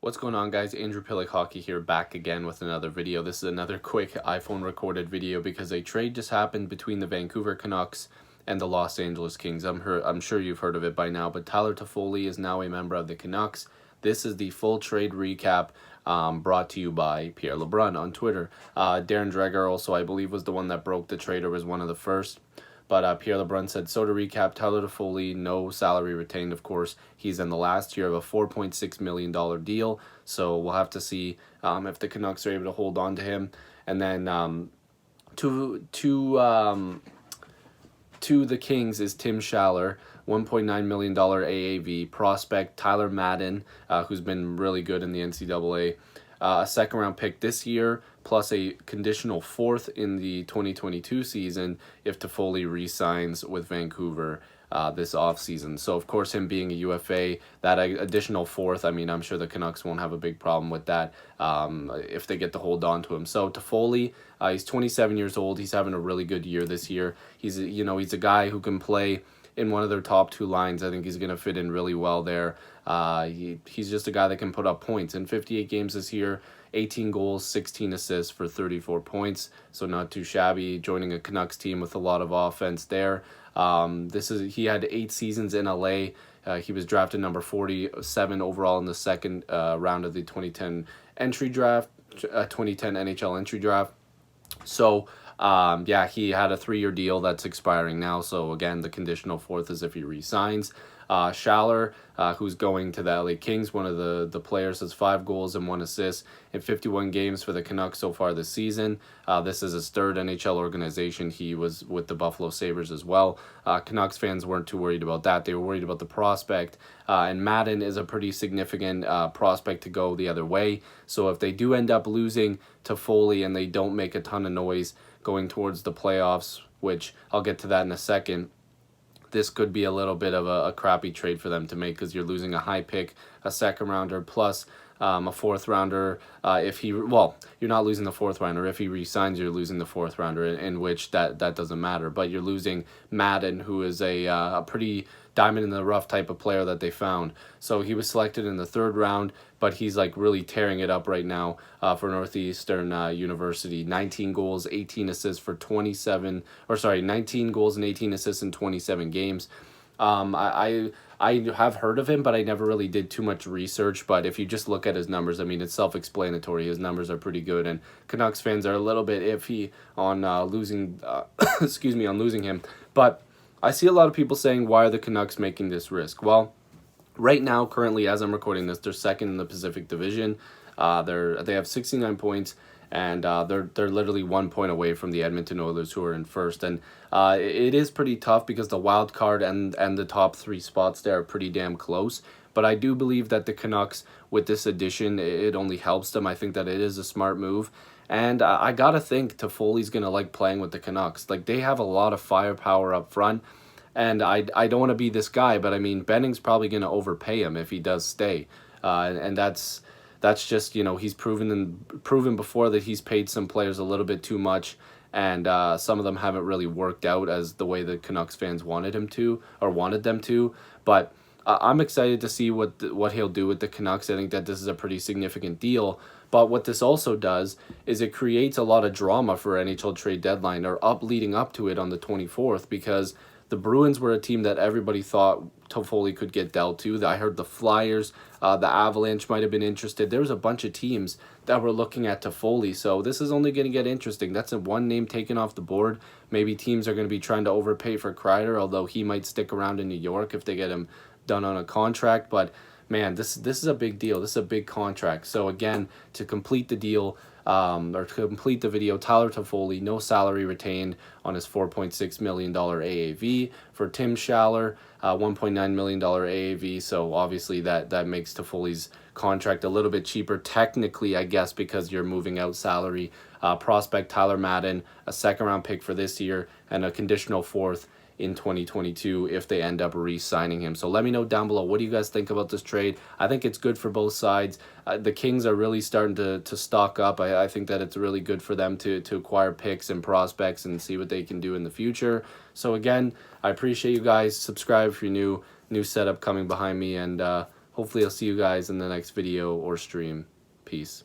What's going on, guys? Andrew Piluk Hockey here, back again with another video. This is another quick iPhone recorded video because a trade just happened between the Vancouver Canucks and the Los Angeles Kings. I'm sure you've heard of it by now, but Tyler Tiffoli is now a member of the Canucks. This is the full trade recap brought to you by Pierre LeBrun on Twitter. Darren Dreger also, I believe, was the one that broke the trade, or was one of the first. But Pierre LeBrun said, so to recap, Tyler Tiffoli, no salary retained, of course. He's in the last year of a $4.6 million deal. So we'll have to see if the Canucks are able to hold on to him. And then to the Kings is Tim Schaller, $1.9 million AAV, prospect Tyler Madden, who's been really good in the NCAA. A second-round pick this year, plus a conditional fourth in the 2022 season if Tiffoli re-signs with Vancouver this offseason. So, of course, him being a UFA, that additional fourth, I mean, I'm sure the Canucks won't have a big problem with that if they get to hold on to him. So, Tiffoli, he's 27 years old. He's having a really good year this year. He's a guy who can play in one of their top two lines. I think he's going to fit in really well there. He's just a guy that can put up points. In 58 games this year, 18 goals, 16 assists for 34 points. So not too shabby, joining a Canucks team with a lot of offense there. He had 8 seasons in LA. He was drafted number 47 overall in the second round of the 2010 entry draft, 2010 NHL entry draft. So, he had a 3-year deal that's expiring now. So, again, the conditional fourth is if he re-signs. Schaller, who's going to the LA Kings, one of the players, has 5 goals and 1 assist in 51 games for the Canucks so far this season. This is his third NHL organization. He was with the Buffalo Sabres as well. Canucks fans weren't too worried about that. They were worried about the prospect. And Madden is a pretty significant prospect to go the other way. So if they do end up losing to Foley and they don't make a ton of noise going towards the playoffs, which I'll get to that in a second, this could be a little bit of a crappy trade for them to make because you're losing a high pick, a second rounder, plus a fourth rounder. You're not losing the fourth rounder. If he re-signs, you're losing the fourth rounder, in which that doesn't matter. But you're losing Madden, who is a pretty diamond in the rough type of player that they found. So he was selected in the 3rd round, but he's like really tearing it up right now for Northeastern University. 19 goals, 18 assists for 19 goals and 18 assists in 27 games. I have heard of him, but I never really did too much research. But if you just look at his numbers, I mean, it's self-explanatory. His numbers are pretty good, and Canucks fans are a little bit iffy on losing him. But I see a lot of people saying, why are the Canucks making this risk? Well, right now, currently, as I'm recording this, they're second in the Pacific Division. They have 69 points, and they're literally 1 point away from the Edmonton Oilers, who are in first. And it is pretty tough because the wild card and the top 3 spots there are pretty damn close. But I do believe that the Canucks, with this addition, it only helps them. I think that it is a smart move. And I got to think Toffoli's going to like playing with the Canucks. Like, they have a lot of firepower up front. And I don't want to be this guy, but I mean, Benning's probably going to overpay him if he does stay. And that's just, he's proven before that he's paid some players a little bit too much. And some of them haven't really worked out as the way the Canucks fans wanted them to. But I'm excited to see what he'll do with the Canucks. I think that this is a pretty significant deal. But what this also does is it creates a lot of drama for NHL trade deadline, or leading up to it on the 24th, because the Bruins were a team that everybody thought Tiffoli could get dealt to. I heard the Flyers, the Avalanche might have been interested. There was a bunch of teams that were looking at Tiffoli. So this is only going to get interesting. That's one name taken off the board. Maybe teams are going to be trying to overpay for Kreider, although he might stick around in New York if they get him done on a contract. But man, this is a big deal. This is a big contract. So again, to complete the deal, or to complete the video, Tyler Tiffoli, no salary retained on his $4.6 million AAV. For Tim Schaller, $1.9 million AAV. So obviously that makes Tiffoli's contract a little bit cheaper, technically, I guess, because you're moving out salary. Prospect Tyler Madden, a second-round pick for this year, and a conditional fourth in 2022 if they end up re-signing him. So let me know down below, what do you guys think about this trade? I think it's good for both sides. The Kings are really starting to stock up. I think that it's really good for them to acquire picks and prospects and see what they can do in the future. So again, I appreciate you guys. Subscribe if you're new setup coming behind me, and hopefully I'll see you guys in the next video or stream. Peace.